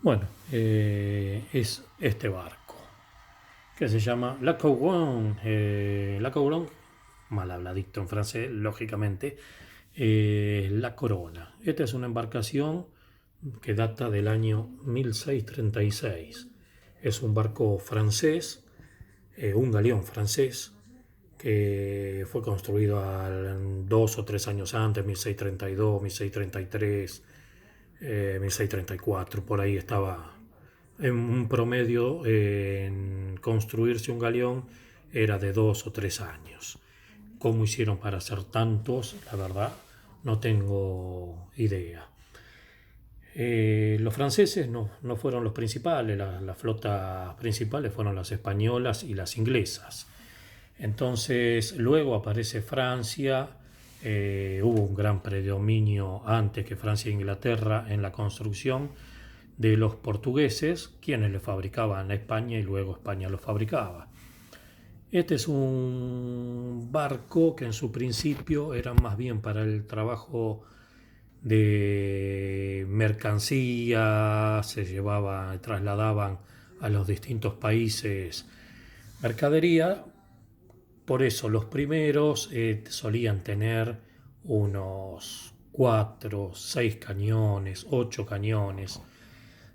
Bueno, es este barco que se llama La Couronne. La Couronne, mal habladito en francés, lógicamente, La Corona. Esta es una embarcación que data del año 1636. Es un barco francés, un galeón francés, que fue construido 2 o 3 años antes, 1632, 1633, 1634, por ahí estaba. En un promedio en construirse un galeón era de 2 o 3 años. ¿Cómo hicieron para hacer tantos? La verdad, no tengo idea. Los franceses no fueron los principales, las flotas principales fueron las españolas y las inglesas. Entonces, luego aparece Francia. Hubo un gran predominio antes que Francia e Inglaterra en la construcción de los portugueses, quienes le fabricaban a España y luego España lo fabricaba. Este es un barco que en su principio era más bien para el trabajo de mercancía, se llevaba, trasladaban a los distintos países mercadería. Por eso los primeros solían tener unos 4, 6 cañones, 8 cañones.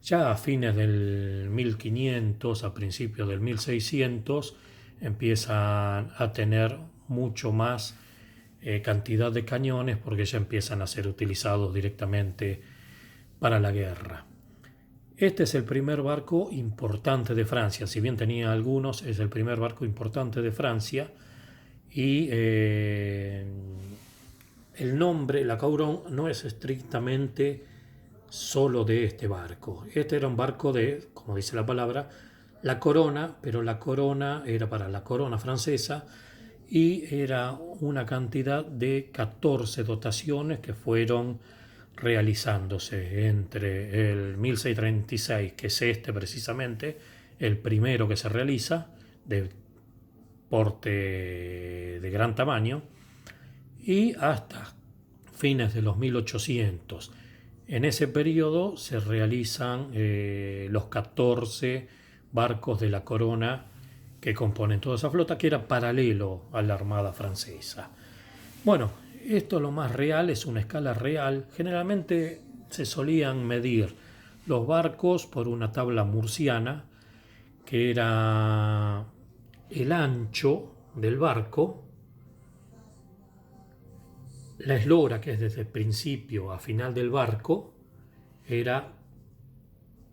Ya a fines del 1500, a principios del 1600, empiezan a tener mucho más cantidad de cañones porque ya empiezan a ser utilizados directamente para la guerra. Este es el primer barco importante de Francia, si bien tenía algunos, es el primer barco importante de Francia. Y el nombre, la Couronne, no es estrictamente solo de este barco. Este era un barco de, como dice la palabra, la corona, pero la corona era para la corona francesa y era una cantidad de 14 dotaciones que fueron realizándose entre el 1636, que es este precisamente, el primero que se realiza, de porte de gran tamaño, y hasta fines de los 1800. En ese periodo se realizan los 14 barcos de la corona que componen toda esa flota, que era paralelo a la Armada francesa. Bueno, esto lo más real, es una escala real. Generalmente se solían medir los barcos por una tabla murciana, que era el ancho del barco, la eslora, que es desde el principio a final del barco, era,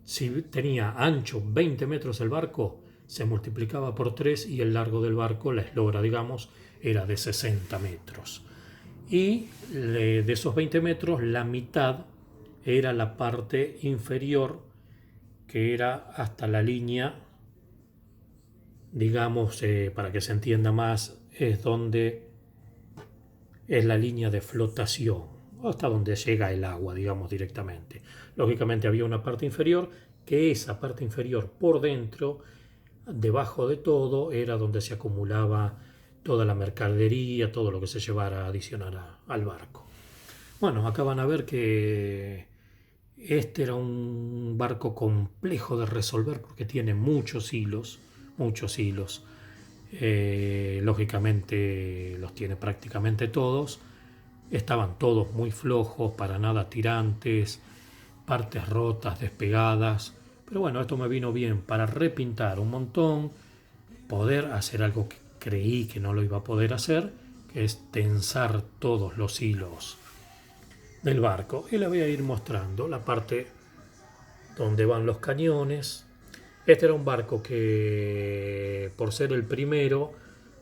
si tenía ancho 20 metros el barco, se multiplicaba por 3 y el largo del barco, la eslora digamos, era de 60 metros. Y de esos 20 metros, la mitad era la parte inferior, que era hasta la línea, digamos, para que se entienda más, es donde es la línea de flotación, hasta donde llega el agua, digamos, directamente. Lógicamente había una parte inferior, que esa parte inferior por dentro, debajo de todo, era donde se acumulaba toda la mercadería, todo lo que se llevara adicional al barco. Bueno, acá van a ver que este era un barco complejo de resolver porque tiene muchos hilos, muchos hilos. Lógicamente los tiene prácticamente todos. Estaban todos muy flojos, para nada tirantes, partes rotas, despegadas. Pero bueno, esto me vino bien para repintar un montón, poder hacer algo que creí que no lo iba a poder hacer, que es tensar todos los hilos del barco. Y le voy a ir mostrando la parte donde van los cañones. Este era un barco que, por ser el primero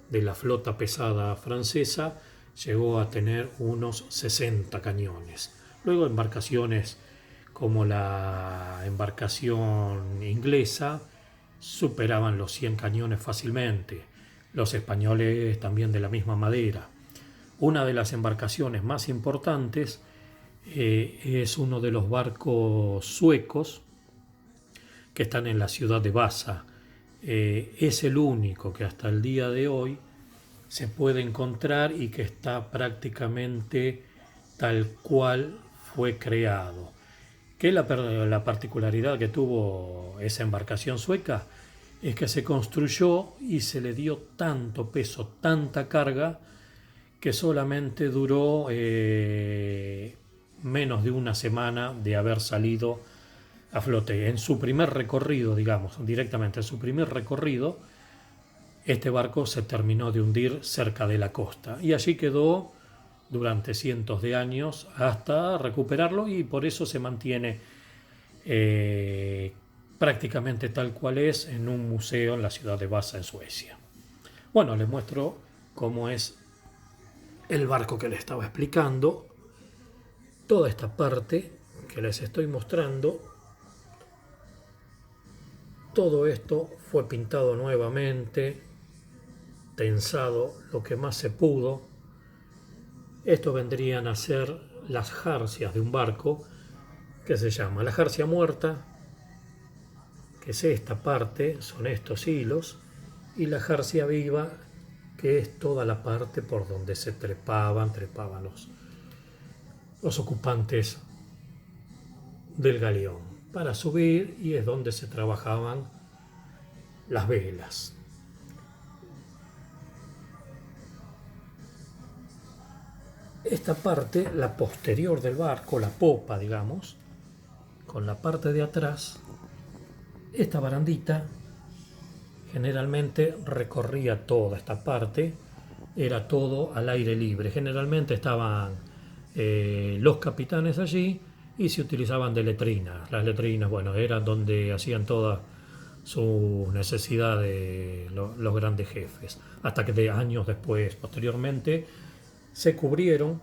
de la flota pesada francesa, llegó a tener unos 60 cañones. Luego embarcaciones como la embarcación inglesa superaban los 100 cañones fácilmente. Los españoles también de la misma madera. Una de las embarcaciones más importantes es uno de los barcos suecos que están en la ciudad de Vasa. Es el único que hasta el día de hoy se puede encontrar y que está prácticamente tal cual fue creado. Que la particularidad que tuvo esa embarcación sueca es que se construyó y se le dio tanto peso, tanta carga, que solamente duró menos de una semana de haber salido a flote. En su primer recorrido, digamos, directamente en su primer recorrido, este barco se terminó de hundir cerca de la costa y allí quedó durante cientos de años hasta recuperarlo, y por eso se mantiene prácticamente tal cual es en un museo en la ciudad de Vasa, en Suecia. Bueno, les muestro cómo es el barco que les estaba explicando. Toda esta parte que les estoy mostrando, todo esto fue pintado nuevamente, tensado lo que más se pudo. Esto vendrían a ser las jarcias de un barco, que se llama la jarcia muerta, que es esta parte, son estos hilos, y la jarcia viva, que es toda la parte por donde se trepaban los ocupantes del galeón para subir, y es donde se trabajaban las velas. Esta parte, la posterior del barco, la popa, digamos, con la parte de atrás, esta barandita generalmente recorría toda esta parte, era todo al aire libre. Generalmente estaban los capitanes allí y se utilizaban de letrinas. Las letrinas, bueno, eran donde hacían todas sus necesidades los grandes jefes. Hasta que de años después, posteriormente, se cubrieron,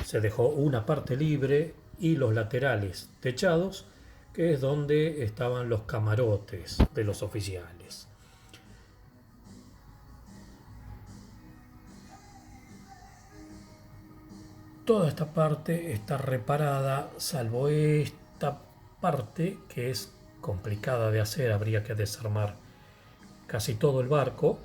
se dejó una parte libre y los laterales techados, que es donde estaban los camarotes de los oficiales. Toda esta parte está reparada, salvo esta parte que es complicada de hacer. Habría que desarmar casi todo el barco